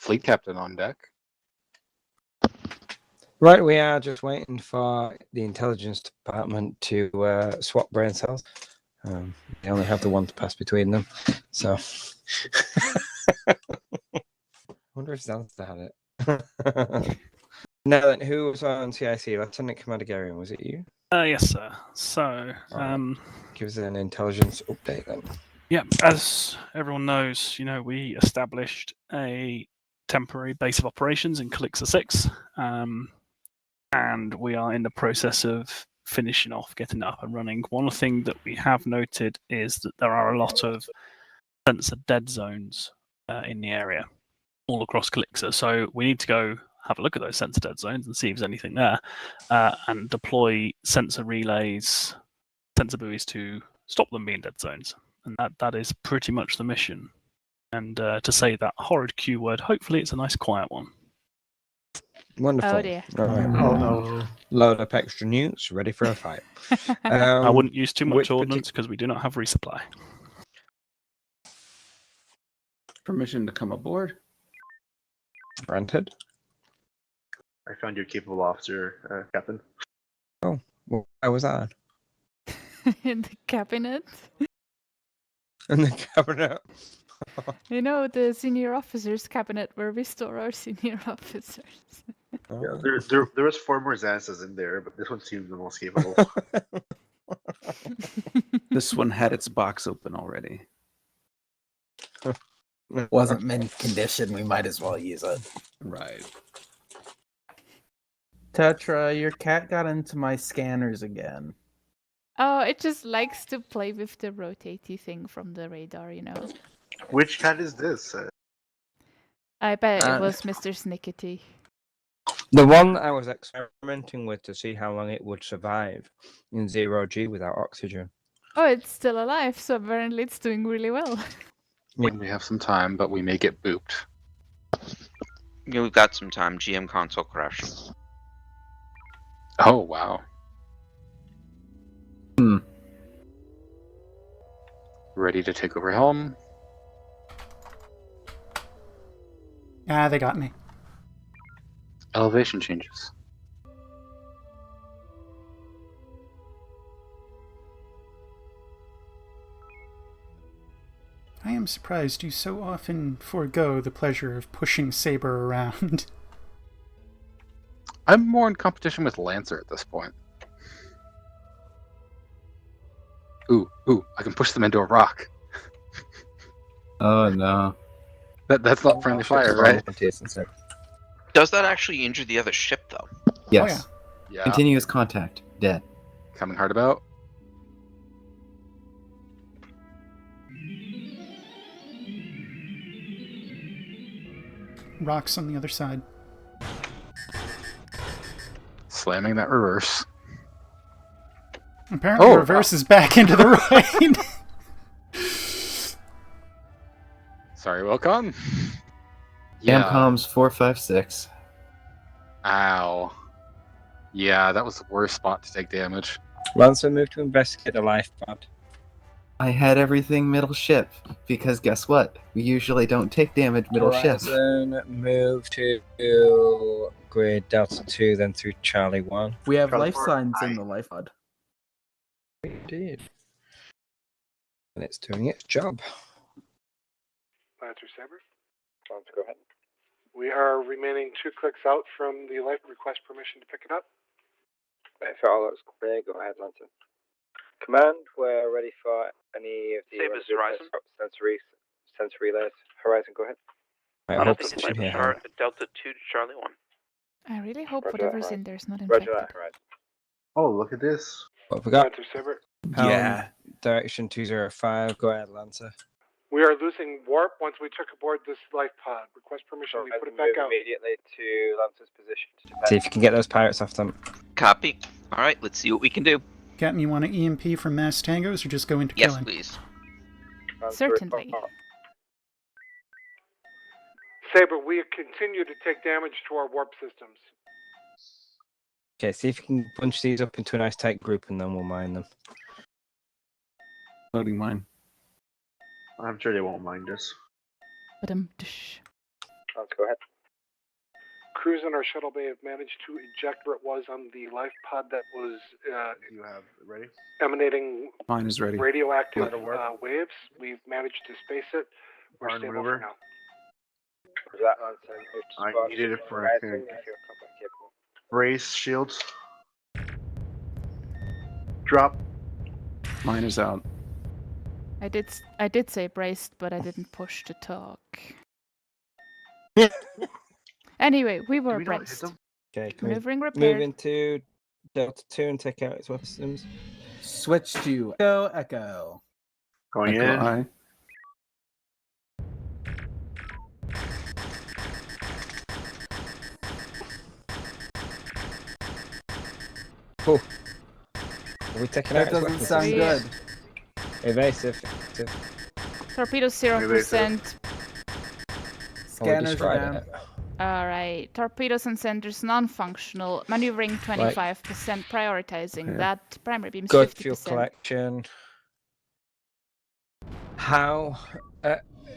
Fleet captain on deck. Right, we are just waiting for the intelligence department to swap brain cells. They only have the one to pass between them, so. I wonder if Zanster had it. Now then, who was on CIC? Lieutenant Commander Garion, was it you? Yes, sir. So, Give us an intelligence update then. yeah, as everyone knows, we established a temporary base of operations in Kalixa 6, and we are in the process of finishing off getting it up and running. One thing that we have noted is that there are a lot of sensor dead zones in the area, all across Kalixa. So we need to go have a look at those sensor dead zones and see if there's anything there, and deploy sensor relays, sensor buoys to stop them being dead zones. And that is pretty much the mission. And to say that horrid Q word, hopefully it's a nice quiet one. Wonderful. Oh dear. All right. Oh no. Load up extra nukes, ready for a fight. I wouldn't use too much which ordnance because we do not have resupply. Permission to come aboard. Granted. I found your capable officer, Captain. Oh, well, where was that? In the cabinet. In the cabinet. The senior officers cabinet where we store our senior officers. Yeah, there was 4 more Xanthas in there, but this one seems the most capable. This one had its box open already. Wasn't mint condition, we might as well use it. Right. Tetra, your cat got into my scanners again. Oh, it just likes to play with the rotatey thing from the radar, Which cat is this? I bet it was Mr. Snickety. The one I was experimenting with to see how long it would survive in 0G without oxygen. Oh, it's still alive, so apparently it's doing really well. When we have some time, but we may get booped. Yeah, we've got some time. GM console crash. Oh, wow. Ready to take over helm. Ah, they got me. Elevation changes. I am surprised you so often forego the pleasure of pushing Sabre around. I'm more in competition with Lancer at this point. Ooh, I can push them into a rock. Oh no. That's not friendly fire, right? Does that actually injure the other ship, though? Yes. Yeah. Continuous contact. Dead. Coming hard about. Rocks on the other side. Slamming that reverse. Apparently reverse is back into the right. Sorry, welcome. Cam comms 456. Ow. Yeah, that was the worst spot to take damage. Lancer, move to investigate the life pod. I had everything middle ship, because guess what? We usually don't take damage middle ship. Horizon, move to grid Delta 2, then through Charlie 1. We have Charlie life four. signs in the life pod. Indeed. And it's doing its job. Lancer Sabre. Go ahead. We are remaining 2 clicks out from the life request permission to pick it up. If all looks clear, go ahead, Lancer. Command, we're ready for any of the Sabre's Horizon. sensory relays. Horizon, go ahead. Delta 2 to Charlie 1. I really hope Roger whatever's that, in there is not Roger infected. that, Horizon. Oh, look at this. What have we got? Lancer Sabre. Yeah. Direction 205, go ahead, Lancer. We are losing warp once we took aboard this life pod. Request permission, we put it back out. Immediately to Lancer's position. See if you can get those pirates off them. Copy. Alright, let's see what we can do. Captain, you want an EMP from mass tangos or just go into Yes, killing? please. Certainly. Sabre, we continue to take damage to our warp systems. Okay, see if you can bunch these up into a nice tight group and then we'll mine them. Loading mine. I'm sure they won't mind us. But Go ahead. Crews in our shuttle bay have managed to eject where it was on the life pod that was You have ready? emanating Mine is ready. radioactive Let it work. waves. We've managed to space it. We're Barn stable maneuver. for now. I needed it for brace shields. Drop. Mine is out. I did say braced, but I didn't push to talk. Anyway, we were we not hit braced. them? Okay, can we Maneuvering repaired. move into Delta 2 and take out its weapon systems? Switch to Echo. Going Echo in. I. Oh. Are we taking out That its doesn't weapon sound systems? good. Evasive. Torpedoes 0%. Scanners are tried down. it. Alright. Torpedoes and centers non-functional. Maneuvering 25%. Prioritizing Okay. that. Primary beams Good 50%. fuel collection. How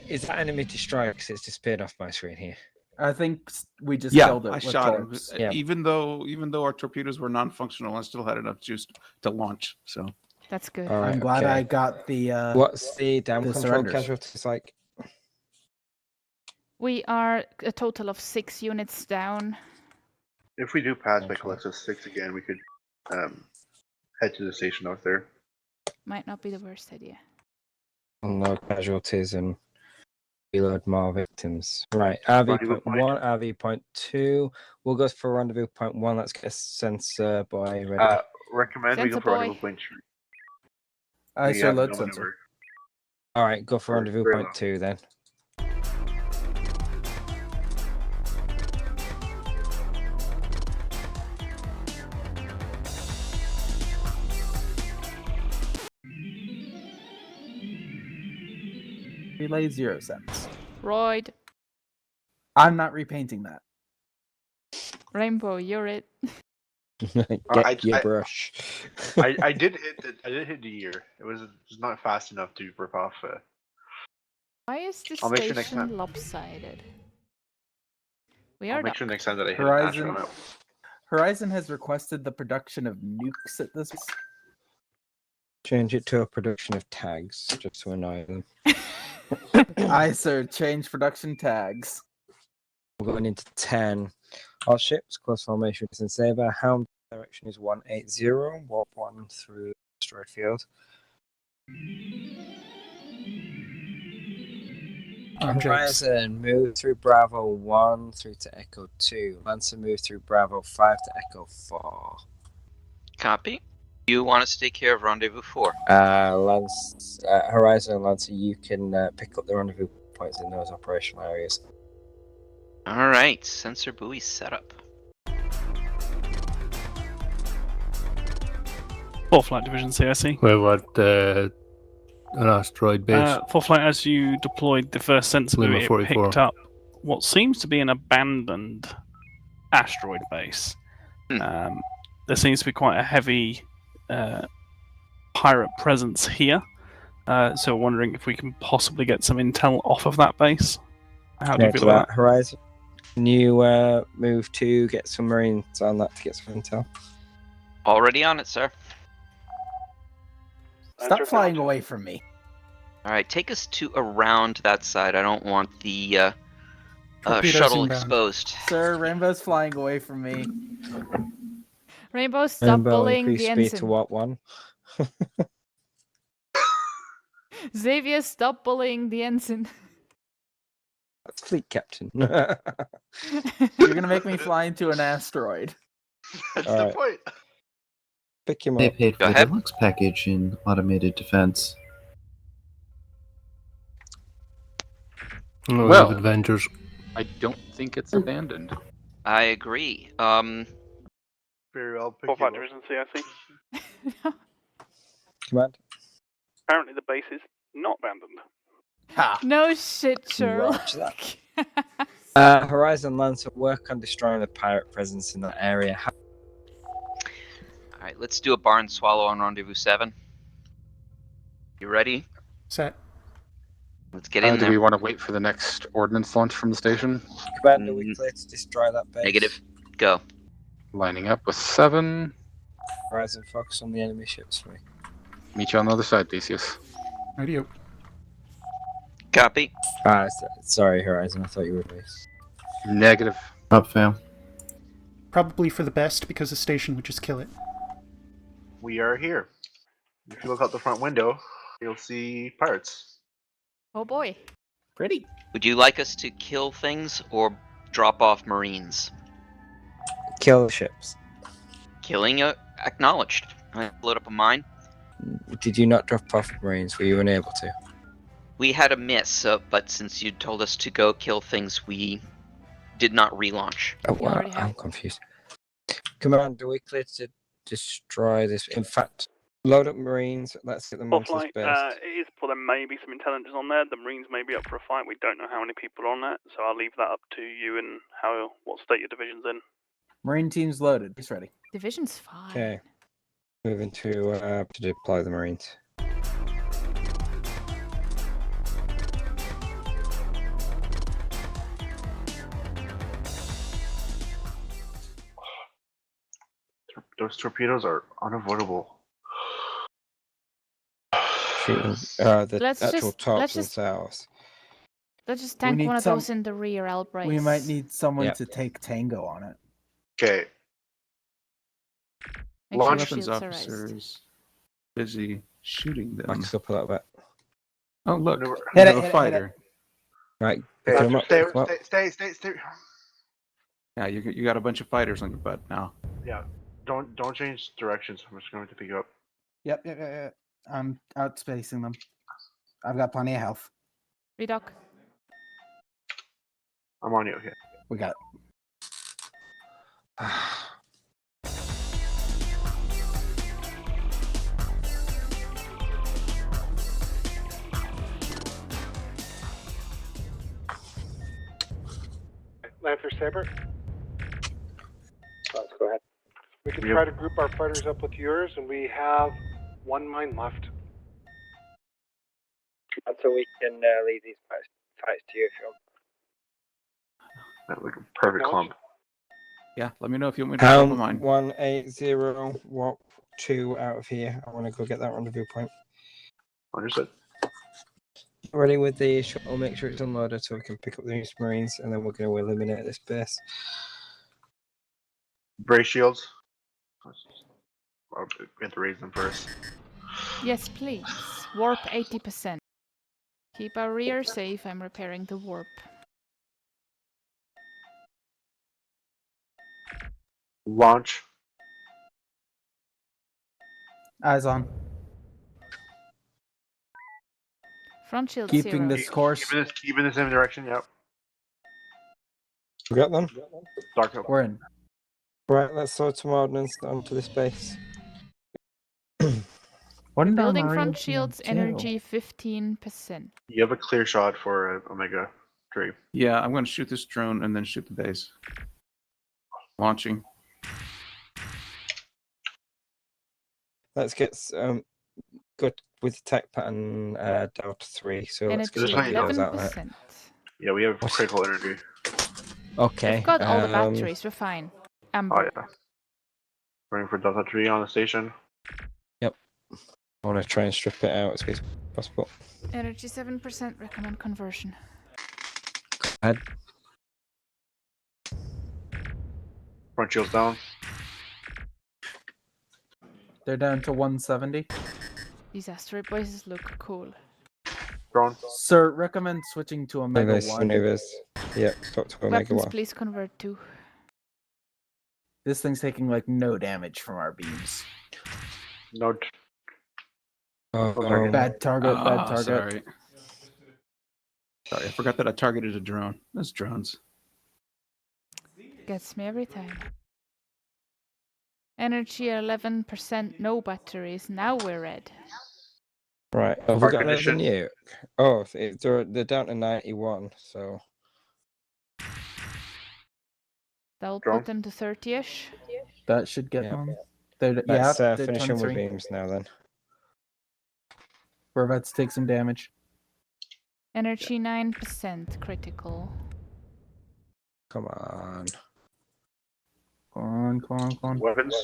is that enemy destroyed? Because it's disappeared off my screen here. I think we just Yeah, killed it I with shot him. torps. Yeah. Even though our torpedoes were non-functional, I still had enough juice to launch. So That's good. All right, I'm glad okay. I got the. What's the damn the control surrenders. casualties like? We are a total of 6 units down. If we do pass by Okay. Kalixa 6 again, we could head to the station out there. Might not be the worst idea. No casualties and reload more victims. Right, RV point 1, RV point 2. We'll go for rendezvous point 1. Let's get a sensor boy ready. Recommend we go Sensor for boy. rendezvous point 3. I We sure have load no sensor. maneuver. All right, go for Or rendezvous very point low. 2 then. Relay 0 cents. Royd, I'm not repainting that. Rainbow, you're it. Get your brush. I did hit the year. It was just not fast enough to rip off. Why is the I'll make sure next station time. lopsided? We I'll are make sure docked. next time that I hit Horizon. an astronaut. Horizon has requested the production of nukes at this. Change it to a production of tags, just to annoy them. I sir, change production tags. We're going into 10. All ships, close formation in Sabre. Helm direction is 180. Warp 1 through asteroid field. Horizon, move through Bravo 1 through to Echo 2. Lancer, move through Bravo 5 to Echo 4. Copy. You want us to take care of rendezvous 4? Horizon and Lancer, you can pick up the rendezvous points in those operational areas. All right, sensor buoy setup. 4th Flight Division CIC. Where what? An asteroid base. 4th Flight, as you deployed the first sensor Lima buoy, it 44. picked up what seems to be an abandoned asteroid base. There seems to be quite a heavy pirate presence here. So wondering if we can possibly get some intel off of that base. How do you feel about that? Horizon? Can you move to get some Marines on that to get some intel? Already on it, sir. Stop flying away from me. All right, take us to around that side. I don't want the Torpedoes shuttle inbound. exposed. Sir, Rainbow's flying away from me. Rainbow, stop bullying increase the speed ensign. to Warp 1. Xavier, stop bullying the ensign. That's Fleet Captain. You're gonna make me fly into an asteroid. That's All the right. point. Pick him They up. paid Go for the ahead. deluxe package in automated defense. Oh, Well. we have adventures. I don't think it's abandoned. I agree. Very well. Pick 4th Flight you up. Division CIC. Command. Apparently the base is not abandoned. Ha! No shit, Sherlock. Roger that. Horizon Lancer, work on destroying the pirate presence in that area. all right, let's do a barn swallow on rendezvous 7. You ready? Set. Let's get in Do there. we want to wait for the next ordnance launch from the station? Commander, we clear to destroy that base. Negative. Go. Lining up with 7. Rise and focus on the enemy ships for me. Meet you on the other side, Theseus. Radio. Copy. Sorry, Horizon. I thought you were base. Negative. Up, fail. Probably for the best, because the station would just kill it. We are here. If you look out the front window, you'll see pirates. Oh boy. Pretty. Would you like us to kill things or drop off Marines? Kill the ships. Killing acknowledged. I load up a mine. Did you not drop off Marines? Were you unable to? We had a miss, but since you told us to go kill things, we did not relaunch. Oh, You already I'm have. confused. Commander, we clear to destroy this. In fact, load up Marines. Let's get them onto this Flight, base. it is for there may be some intelligence on there. The Marines may be up for a fight. We don't know how many people are on that, so I'll leave that up to you and what state your division's in. Marine team's loaded. It's ready. Division's fine. Okay. Moving to deploy the Marines. Those torpedoes are unavoidable. Shooting the Let's actual just- tops let's just- themselves. Let's just tank need one of some- those in the rear, I'll brace. We might need someone Yeah. to take Tango on it. Okay. Make sure Launch the weapons shields are raised. officers busy shooting them. Back us up a little bit. Oh, look. Hit We it, have hit a it, hit fighter. it. Right. Stay, Come up, come up. stay. Yeah, you got a bunch of fighters on your butt now. Yeah. Don't change directions. I'm just going to pick you up. Yep. I'm outspacing them. I've got plenty of health. Redock. I'm on you. Okay. We got it. Lancer Sabre, Let's go ahead. we can We try have- to group our fighters up with yours, and we have one mine left. So we can leave these fights to you if you want. That like a perfect clump. Yeah, let me know if you want me to drop a mine. 180, walk 2 out of here. I want to go get that rendezvous point. Understood. Ready with the shuttle, make sure it's unloaded so we can pick up the new Marines, and then we're going to eliminate this base. Brace shields. We have to raise them first. Yes, please. Warp 80%. Keep our rear safe. I'm repairing the warp. Launch. Eyes on. Front shield Keeping 0. this course. Keep in the same direction. Yep. We got them? Dark up. We're in. Right, let's load some ordnance onto this base. What did our Building Marine front team shields, do? energy 15%. You have a clear shot for Omega 3. Yeah, I'm going to shoot this drone and then shoot the base. Launching. Let's get good with attack pattern Delta 3. So let's get Energy some of those out there. 11%. Yeah, we have critical energy. Okay. We've got all the batteries. We're fine. Oh Amber. yeah. Running for Delta 3 on the station. Yep. I want to try and strip it out as quick as possible. Energy 7%. Recommend conversion. Ahead. Front shields down. They're down to 170. These asteroid bases look cool. Drone. Sir, recommend switching to Omega Maneuvers, 1. maneuvers. Yep, stop to Omega Weapons, 1. please convert to. This thing's taking like no damage from our beams. No. Oh, Bad target, bad target. Sorry. Sorry, I forgot that I targeted a drone. Those drones. Gets me every time. Energy 11%, no batteries. Now we're red. right. Have we Park got another condition. nuke? Oh, they're down to 91, so... That'll Drone. put them to 30-ish. That should get Yeah. them. They're, Let's they're finish them with 23. beams now then. We're about to take some damage. Energy 9% critical. Come on. Go on, go on, go on. Weapons?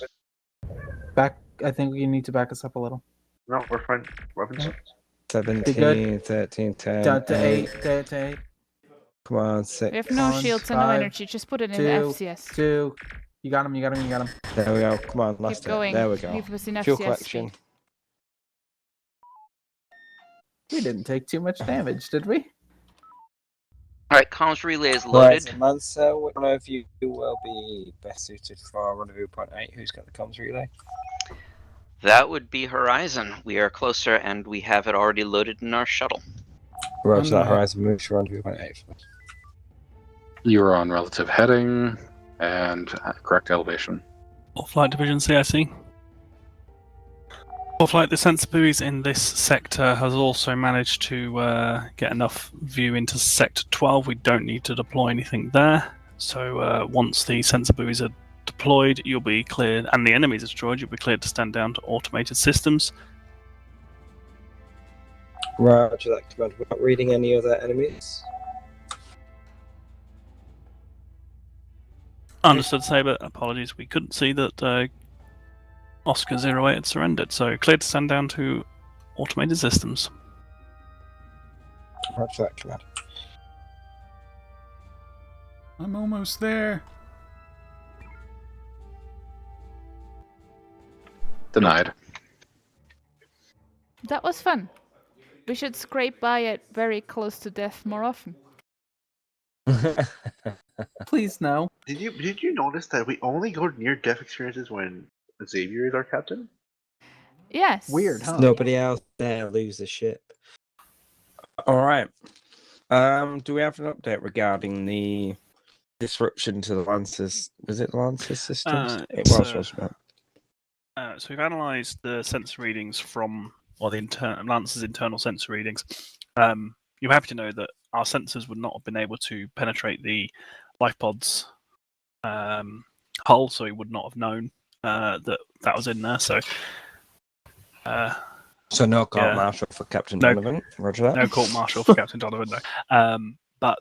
Back. I think we need to back us up a little. No, we're fine. Weapons? 17, 13, 10. Down to 8. 8. Come on, 6. We have no on, shields and no 5, energy. Just put it in 2, the FCS. 2. You got him, you got him, you got him. There we go. Come on, last Keep hit. going. There we go. Leave us in Fuel FCS collection. speed. We didn't take too much damage, did we? Alright, comms relay is Right, loaded. so Lancer, which one of you will be best suited for rendezvous point 8? Who's got the comms relay? That would be Horizon. We are closer and we have it already loaded in our shuttle. Roger that, Horizon moves to rendezvous point 8. You're on relative heading and correct elevation. All Flight Division CIC. All Flight, the sensor buoys in this sector has also managed to get enough view into Sector 12. We don't need to deploy anything there. So once the sensor buoys are deployed, you'll be cleared, and the enemies are destroyed, you'll be cleared to stand down to automated systems. Roger that, command. We're not reading any other enemies. Understood, Sabre. Apologies, we couldn't see that Oscar 08 had surrendered, so cleared to stand down to automated systems. Roger that, command. I'm almost there. Denied. That was fun. We should scrape by it very close to death more often. Please no. Did you notice that we only go near death experiences when Xavier is our captain? Yes. Weird, huh? Nobody else dare lose the ship. Alright. Do we have an update regarding the disruption to the Lancers? Was it the Lancers systems? It was, wasn't it? So we've analysed the sensor readings from, or the Lancer's internal sensor readings. You're happy to know that our sensors would not have been able to penetrate the life pod's hull, so he would not have known that was in there. So no court martial for Captain Donovan. Roger that. No court martial for Captain Donovan. No. But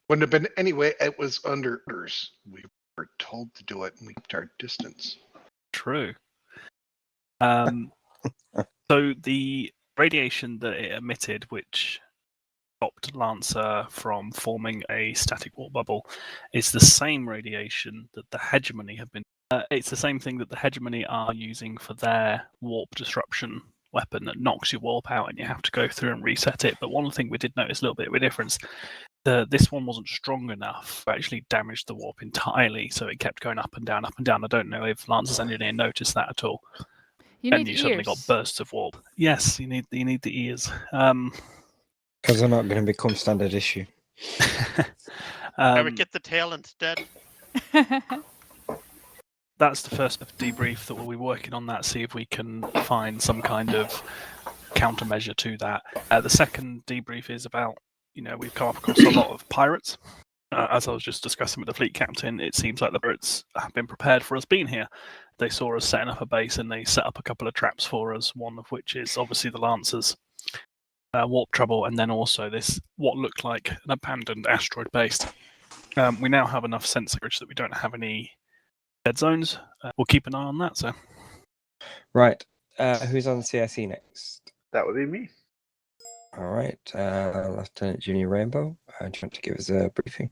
Wouldn't have been anyway. It was under orders. We were told to do it, and we kept our distance. True. So the radiation that it emitted, which stopped Lancer from forming a static warp bubble, is the same radiation that the Hegemony have been. It's the same thing that the Hegemony are using for their warp disruption weapon that knocks your warp out, and you have to go through and reset it. But one thing we did notice a little bit of a difference. This one wasn't strong enough to actually damage the warp entirely, so it kept going up and down, up and down. I don't know if Lancer's engineer noticed that at all. You suddenly got bursts of warp. Yes, you need the ears. Because they're not going to become standard issue. I would get the tail instead. That's the first debrief that we'll be working on. That, see if we can find some kind of countermeasure to that. The second debrief is about, we've come across a lot of pirates. As I was just discussing with the fleet captain, it seems like the pirates have been prepared for us being here. They saw us setting up a base and they set up a couple of traps for us, one of which is obviously the Lancers. Warp trouble, and then also this, what looked like an abandoned asteroid base. We now have enough sensor coverage that we don't have any dead zones. We'll keep an eye on that, so. Right. Who's on CSE next? That would be me. All right. Lieutenant Junior Rainbow, do you want to give us a briefing?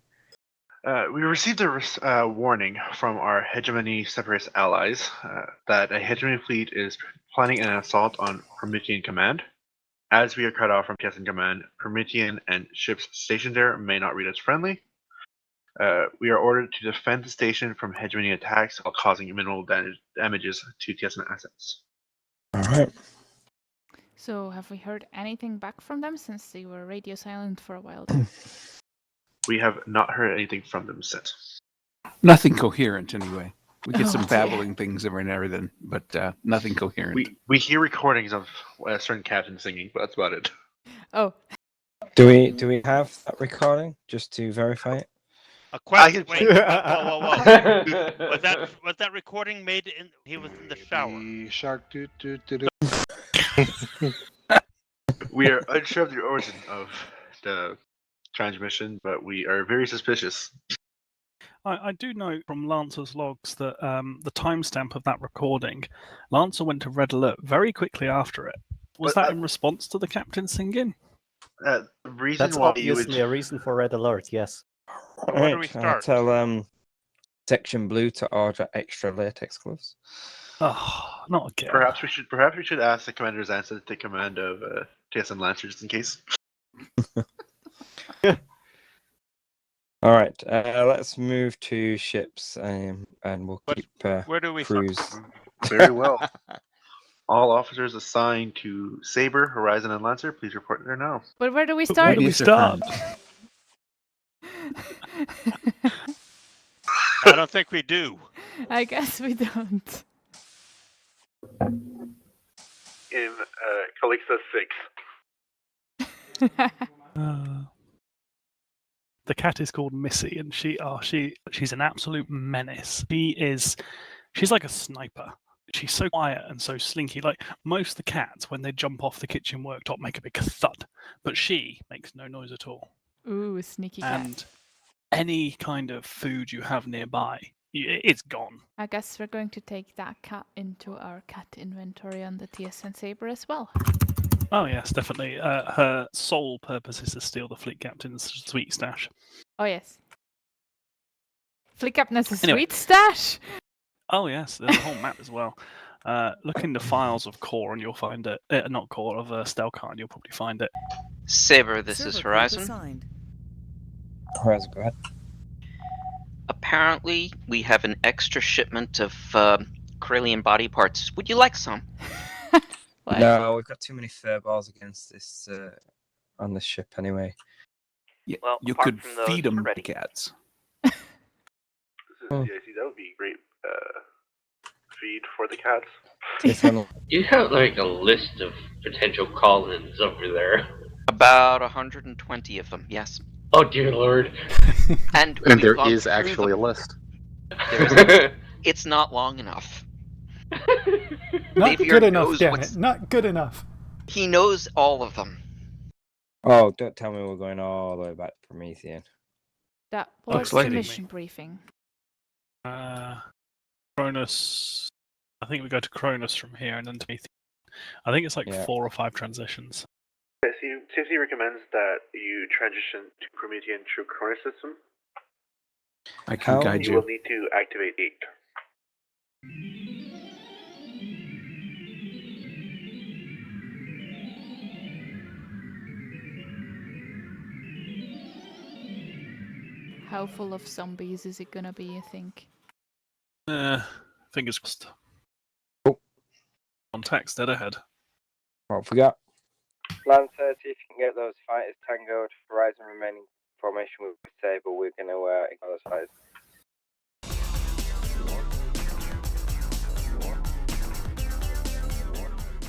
We received a warning from our Hegemony separatist allies that a Hegemony fleet is planning an assault on Promethean Command. As we are cut off from TSN Command, Promethean and ships stationed there may not read as friendly. We are ordered to defend the station from Hegemony attacks while causing minimal damages to TSN assets. All right. So, have we heard anything back from them since they were radio silent for a while? We have not heard anything from them since. Nothing coherent, anyway. We get some dear. babbling things every now and then, but nothing coherent. We hear recordings of a certain captain singing, but that's about it. Oh. Do we have that recording just to verify it? A question. Wait. Whoa. Was that recording made in? He was in the shower. Shark. We are unsure of the origin of transmission, but we are very suspicious. I do know from Lancer's logs that the timestamp of that recording, Lancer went to red alert very quickly after it. Was that in response to the captain singing? The reason That's why obviously a reason for red alert, yes. Where do we start? Tell Section Blue to order extra latex gloves. Oh, not again. Perhaps we should ask the Commander Zansa to take command of TSN Lancer just in case. All right, let's move to ships, and we'll keep Where do we crews. start? Very well. All officers assigned to Sabre, Horizon, and Lancer, please report there now. But where do we Where start? do we start? I don't think we do. I guess we don't. In Kalixa 6. The cat is called Missy, and she's an absolute menace. She's like a sniper. She's so quiet and so slinky. Like most of the cats, when they jump off the kitchen worktop, make a big thud, but she makes no noise at all. Ooh, sneaky cat. And any kind of food you have nearby, it's gone. I guess we're going to take that cat into our cat inventory on the TSN Sabre as well. Oh yes, definitely. Her sole purpose is to steal the fleet captain's sweet stash. Oh yes. Fleet Captain has a Anyway. sweet stash. Oh yes, there's a whole map as well. Look in the files of Core and you'll find it. Not Core, of Stelkar, and you'll probably find it. Sabre, this is Horizon. Horizon, go ahead. Apparently, we have an extra shipment of Corellian body parts. Would you like some? What? No, we've got too many fur balls against this on this ship anyway. Yeah, Well, you apart could from those, feed them we're ready. cats. This is CIC. That would be great feed for the cats. You have like a list of potential call-ins over there. About 120 of them, yes. Oh dear lord. And there is actually a list. It's not long enough. Not Xavier good enough, knows damn what's- it. Not good enough. He knows all of them. Oh, don't tell me we're going all the way back to Promethean. That Looks was like the it. mission briefing. Cronus. I think we go to Cronus from here and then to Promethean. I think it's like Yeah. 4 or 5 transitions. CIC recommends that you transition to Promethean through Cronus system. I can guide You you. will need to activate 8. How full of zombies is it gonna be, I think? Fingers crossed. Oh. Contact dead ahead. What have we got? Lancer, see if you can get those fighters tangoed. Horizon remaining formation with Sabre. We're going to ignore those fighters.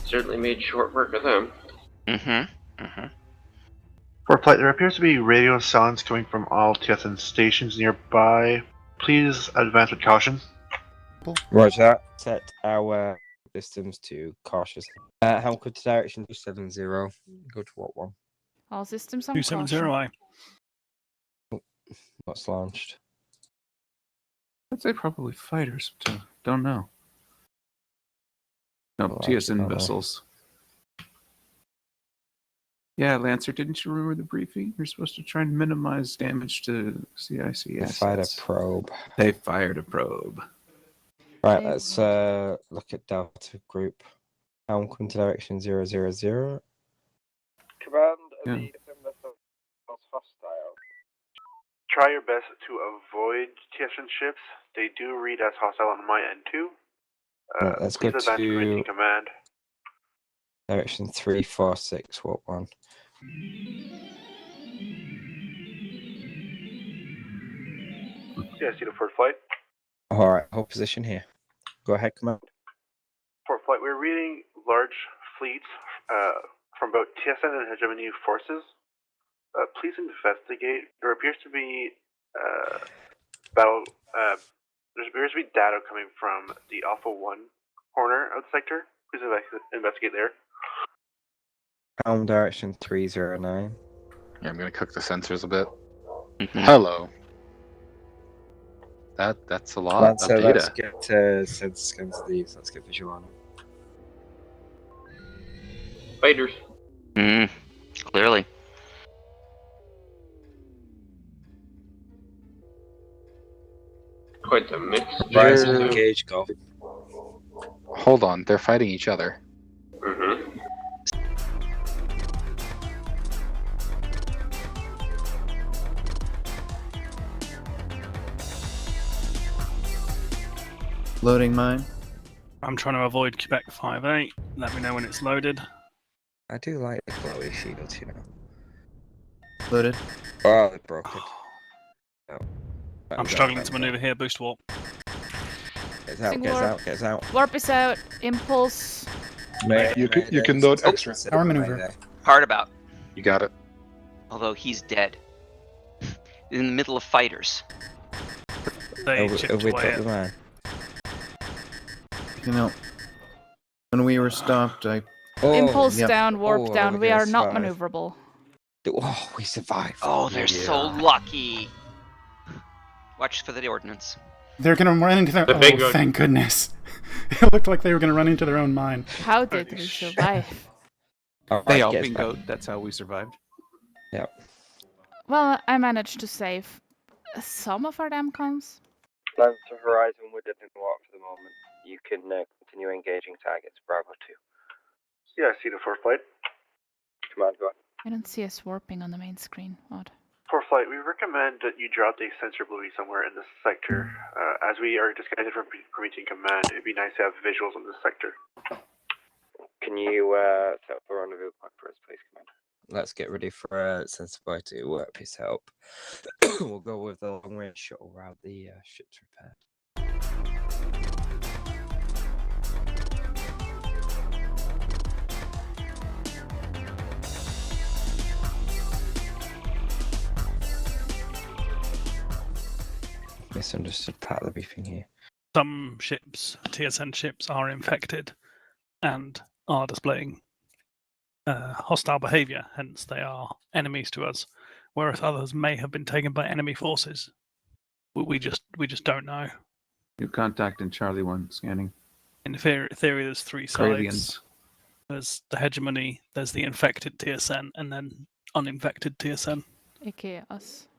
Certainly made short work of them. For flight, there appears to be radio sounds coming from all TSN stations nearby. Please advance with caution. Roger that. Set our systems to cautious. Helm to direction 270. Go to what one? All systems on 270 caution. What's launched? I'd say probably fighters, but don't know. No, Well, TSN actually, vessels. Yeah, Lancer, didn't you remember the briefing? You're supposed to try and minimize damage to CIC They assets. fired a probe. They fired a probe. Right, let's look at Delta Group. Helm to direction 000. Command, Yeah. the vessel was hostile. Try your best to avoid TSN ships. They do read as hostile on my end too. Right, let's please go advance to Promethean to Command. direction 346. What one? CIC to Fort Flight. Alright, hold position here. Go ahead, command. Fort Flight, we're reading large fleets from both TSN and hegemony forces. Please investigate. There appears to be battle. There appears to be data coming from the Alpha 1 corner of the sector. Please investigate there. Helm direction 309. Here, I'm gonna cook the sensors a bit. Mm-hmm. Hello. That's a lot Right, of so let's data. get sensor scans of these. Let's get visual on them. Fighters. Clearly. Quite the mix. Rise and engage, go. Hold on, they're fighting each other. Mm-hmm. Loading mine. I'm trying to avoid Quebec 5-8. Let me know when it's loaded. I do like the glowy shields, you know. Loaded. Oh, they're broken. No. I'm struggling to maneuver here. Boost warp. Gets out, gets out, gets out. Warp is out. Impulse. You can load extra. Power maneuver. Hard about. You got it. Although he's dead. In the middle of fighters. They Have chipped we away took at the man? You know, when we were stopped, I... Impulse yep. down, warp down. We are not 5. maneuverable. Oh, we survived. Oh, they're so lucky. Watch for the ordnance. They're gonna run into their... The Oh, big one. thank goodness. It looked like they were gonna run into their own mine. How did we survive? They all bingoed. That's how we survived. Yep. Well, I managed to save some of our damn comms. Plans to Horizon, we didn't warp for the moment. You can continue engaging targets. Bravo 2. Yeah, I see the 4th flight. Command, go on. I don't see us warping on the main screen. Odd. 4th flight, we recommend that you drop a sensor buoy somewhere in this sector. As we are disconnected from Promethean Command, it'd be nice to have visuals on this sector. Can you set up a rendezvous point for us, please, Commander? Let's get ready for Sensible to work his help. We'll go with the long-range shuttle route the ship's repaired. Misunderstood part of the briefing here. Some ships, TSN ships, are infected and are displaying hostile behavior, hence they are enemies to us, whereas others may have been taken by enemy forces. We just don't know. New contact in Charlie 1 scanning. In theory, there's 3 sides. Garions. There's the hegemony, there's the infected TSN, and then uninfected TSN. AKA us.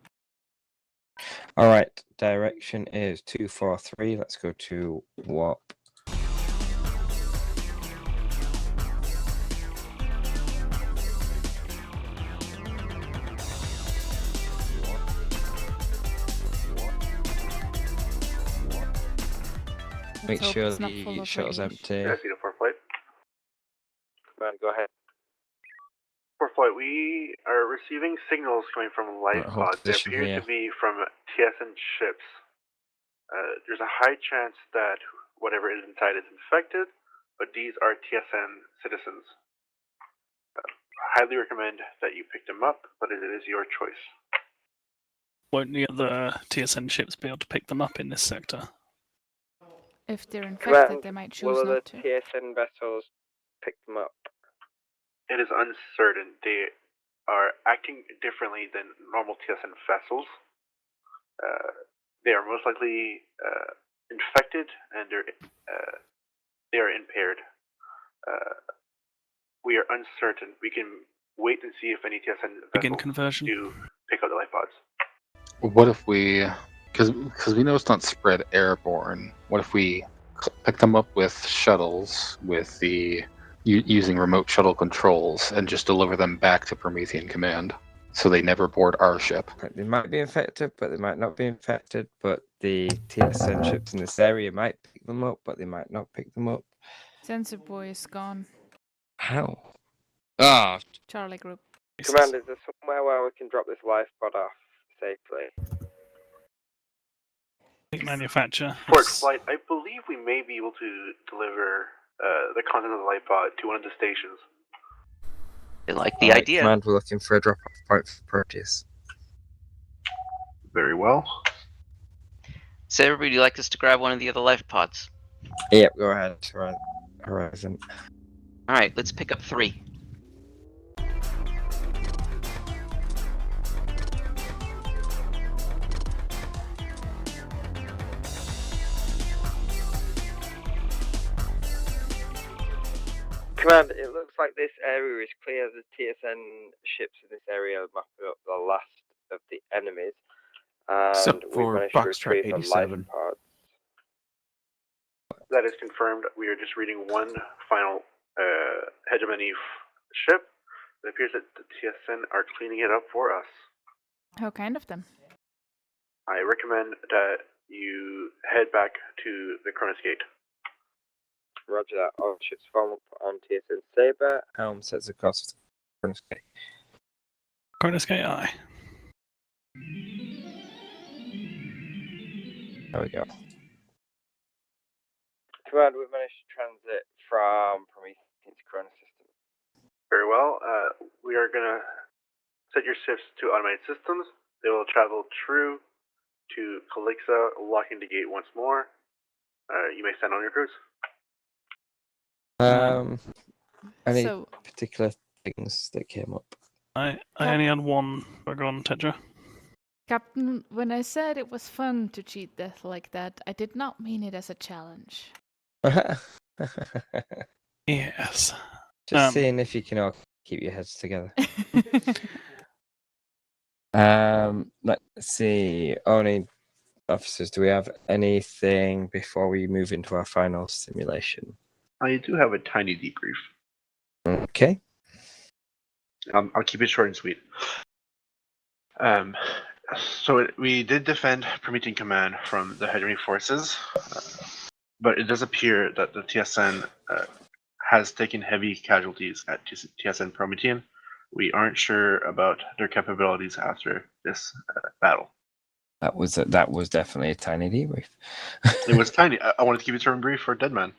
All right, direction is 243. Let's go to warp. Make hope sure it's not full the of shuttle's radiation. empty. Yeah, I see the 4th flight. Command, go ahead. 4th flight, we are receiving signals coming from life Right, hold pods. They position appear here. to be from TSN ships. There's a high chance that whatever is inside is infected, but these are TSN citizens. Highly recommend that you pick them up, but it is your choice. Won't the other TSN ships be able to pick them up in this sector? If they're infected, they might choose not to. TSN vessels pick them up? It is uncertain. They are acting differently than normal TSN vessels. They are most likely infected, and they are impaired. We are uncertain. We can wait and see if any TSN Begin vessels conversion. do pick up the life pods. What if we, because we know it's not spread airborne, what if we pick them up with shuttles, with the using remote shuttle controls, and just deliver them back to Promethean Command, so they never board our ship? They might be infected, but they might not be infected. But the TSN ships in this area might pick them up, but they might not pick them up. Sensor boy is gone. How? Ah, Charlie group. Commander, is there somewhere where we can drop this life pod off safely? Manufacture. Fort Flight, I believe we may be able to deliver the content of the life pod to one of the stations. I like the idea. Command, we're looking for a drop-off point for Prometheus. Very well. Sabre, would you like us to grab one of the other life pods? Yep, go ahead. Horizon. Alright, let's pick up 3. Command, it looks like this area is clear. The TSN ships in this area are mapping up the last of the enemies. And Except we've for managed to Foxtrot retrieve the life 87. pods. That is confirmed. We are just reading one final hegemony ship. It appears that the TSN are cleaning it up for us. How kind of them. I recommend that you head back to the Cronus Gate. Roger that. All ships form up on TSN Sabre. Helm sets across the Gate. Gorignak I. There we go. Command, we've managed to transit from Promethean to Cronus system. Very well. We are going to set your ships to automated systems. They will travel true to Kalixa, locking the gate once more. You may stand on your cruise. Any So- particular things that came up? I only had one. But go on, Tetra. Captain, when I said it was fun to cheat death like that, I did not mean it as a challenge. Yes. Just seeing if you can all keep your heads together. Let's see. Only officers, do we have anything before we move into our final simulation? I do have a tiny debrief. Okay. I'll keep it short and sweet. So we did defend Promethean Command from the hegemony forces, but it does appear that the TSN has taken heavy casualties at TSN Promethean. We aren't sure about their capabilities after this battle. That was definitely a tiny debrief. It was tiny. I wanted to keep it short and brief for Deadman.